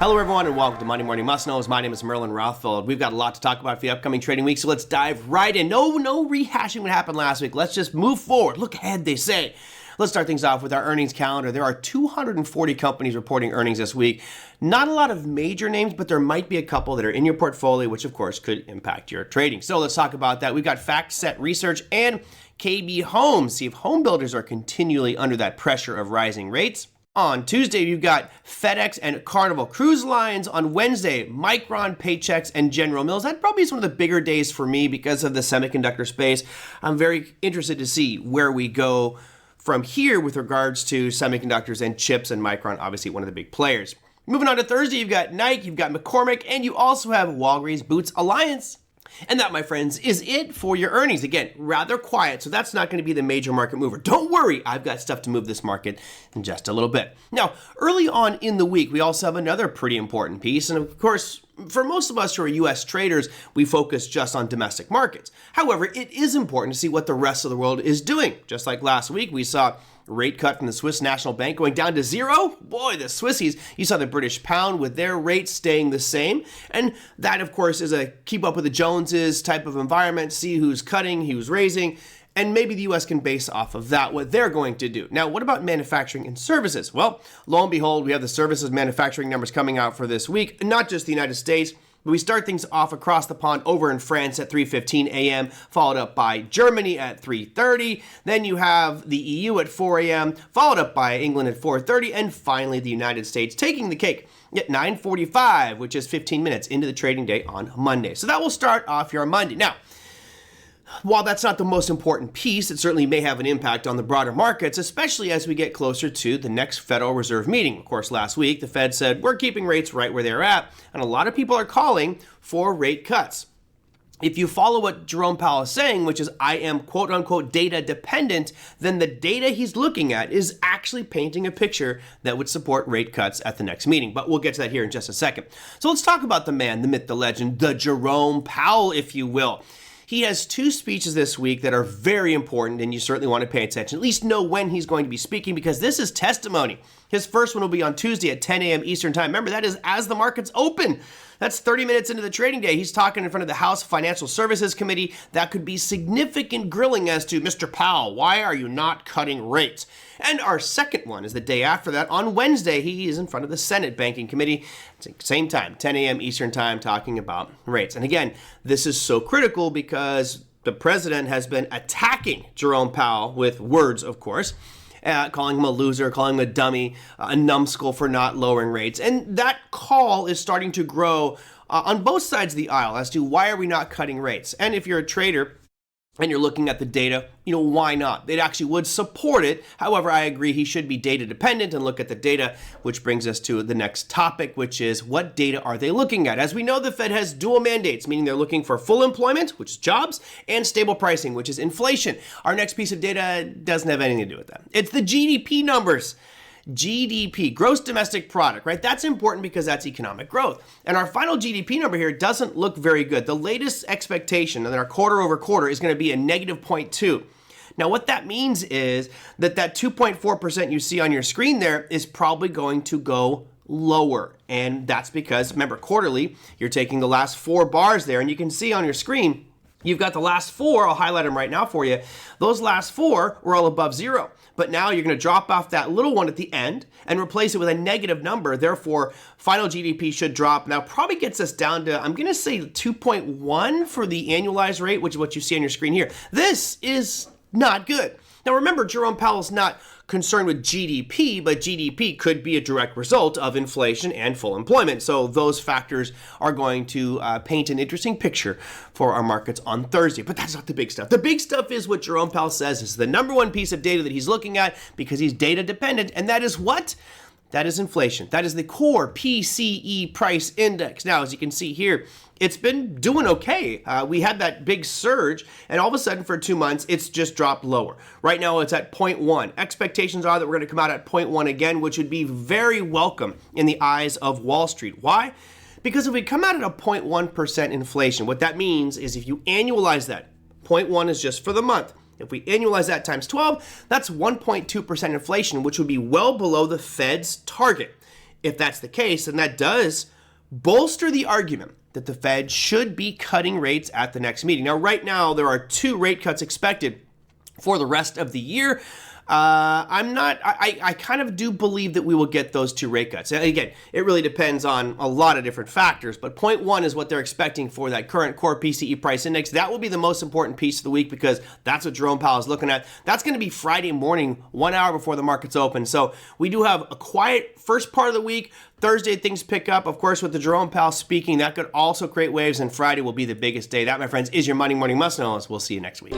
Hello, everyone, and welcome to Monday Morning Must-Knows. My name is Merlin Rothfeld. We've got a lot to talk about for the upcoming trading week, so let's dive right in. No rehashing what happened last week. Let's just move forward. Look ahead, they say. Let's start things off with our earnings calendar. There are 240 companies reporting earnings this week. Not a lot of major names, but there might be a couple that are in your portfolio, which of course could impact your trading. So let's talk about that. We've got FactSet Research and KB Home. See if home builders are continually under that pressure of rising rates. On Tuesday, you've got FedEx and Carnival Cruise Lines. On Wednesday, Micron, Paychex, and General Mills. That probably is one of the bigger days for me because of the semiconductor space. I'm very interested to see where we go from here with regards to semiconductors and chips, and Micron, obviously one of the big players. Moving on to Thursday, you've got Nike, you've got McCormick, and you also have Walgreens Boots Alliance. And that, my friends, is it for your earnings. Again, rather quiet, so that's not going to be the major market mover. Don't worry, I've got stuff to move this market in just a little bit. Now, early on in the week, we also have another pretty important piece. And of course, for most of us who are U.S. traders, we focus just on domestic markets. However, it is important to see what the rest of the world is doing. Just like last week, we saw rate cut from the Swiss National Bank going down to zero. Boy, the Swissies. You saw the British pound with their rates staying the same. And that, of course, is a keep up with the Joneses type of environment, see who's cutting, who's raising, and maybe the U.S. can base off of that what they're going to do. Now, what about manufacturing and services? Well, lo and behold, we have the services manufacturing numbers coming out for this week, not just the United States. We start things off across the pond over in France at 3:15 a.m., followed up by Germany at 3:30. Then you have the EU at 4 a.m., followed up by England at 4:30, and finally the United States taking the cake at 9:45, which is 15 minutes into the trading day on Monday. So that will start off your Monday. Now, while that's not the most important piece, it certainly may have an impact on the broader markets, especially as we get closer to the next Federal Reserve meeting. Of course, last week, the Fed said, we're keeping rates right where they're at, and a lot of people are calling for rate cuts. If you follow what Jerome Powell is saying, which is I am quote-unquote data dependent, then the data he's looking at is actually painting a picture that would support rate cuts at the next meeting. But we'll get to that here in just a second. So let's talk about the man, the myth, the legend, the Jerome Powell, if you will. He has two speeches this week that are very important, and you certainly want to pay attention. At least know when he's going to be speaking, because this is testimony. His first one will be on Tuesday at 10 a.m. Eastern Time. Remember, that is as the markets open. That's 30 minutes into the trading day. He's talking in front of the House Financial Services Committee. That could be significant grilling as to, Mr. Powell, why are you not cutting rates? And our second one is the day after that. On Wednesday, he is in front of the Senate Banking Committee. It's the same time, 10 a.m. Eastern Time, talking about rates. And again, this is so critical because the president has been attacking Jerome Powell with words, of course, calling him a loser, calling him a dummy, a numbskull for not lowering rates. And that call is starting to grow on both sides of the aisle as to why are we not cutting rates? And if you're a trader and you're looking at the data, why not? It actually would support it. However, I agree he should be data dependent and look at the data, which brings us to the next topic, which is what data are they looking at? As we know, the Fed has dual mandates, meaning they're looking for full employment, which is jobs, and stable pricing, which is inflation. Our next piece of data doesn't have anything to do with that. It's the GDP numbers. GDP, gross domestic product, right? That's important because that's economic growth. And our final GDP number here doesn't look very good. The latest expectation, and our quarter over quarter, is going to be a negative 0.2. Now, what that means is that 2.4% you see on your screen there is probably going to go lower. And that's because, remember, quarterly, you're taking the last 4 bars there, and you can see on your screen, you've got the last 4, I'll highlight them right now for you. Those last 4 were all above zero. But now you're going to drop off that little one at the end and replace it with a negative number. Therefore, final GDP should drop. Now, probably gets us down to, I'm going to say 2.1 for the annualized rate, which is what you see on your screen here. This is not good. Now, remember, Jerome Powell's not concerned with GDP, but GDP could be a direct result of inflation and full employment. So those factors are going to paint an interesting picture for our markets on Thursday. But that's not the big stuff. The big stuff is what Jerome Powell says is the number one piece of data that he's looking at because he's data dependent. And that is what? That is inflation. That is the core PCE price index. Now, as you can see here, it's been doing okay. We had that big surge, and all of a sudden for 2 months, it's just dropped lower. Right now, it's at 0.1. Expectations are that we're going to come out at 0.1 again, which would be very welcome in the eyes of Wall Street. Why? Because if we come out at a 0.1% inflation, what that means is if you annualize that, 0.1 is just for the month. If we annualize that times 12, that's 1.2% inflation, which would be well below the Fed's target. If that's the case, then that does bolster the argument that the Fed should be cutting rates at the next meeting. Now, right now, there are 2 rate cuts expected for the rest of the year. I kind of do believe that we will get those 2 rate cuts. Again, it really depends on a lot of different factors, but point 1 is what they're expecting for that current core PCE price index. That will be the most important piece of the week because that's what Jerome Powell is looking at. That's going to be Friday morning, 1 hour before the markets open. So we do have a quiet first part of the week. Thursday, things pick up, of course, with the Jerome Powell speaking. That could also create waves, and Friday will be the biggest day. That, my friends, is your Money Morning Must-Knows. We'll see you next week.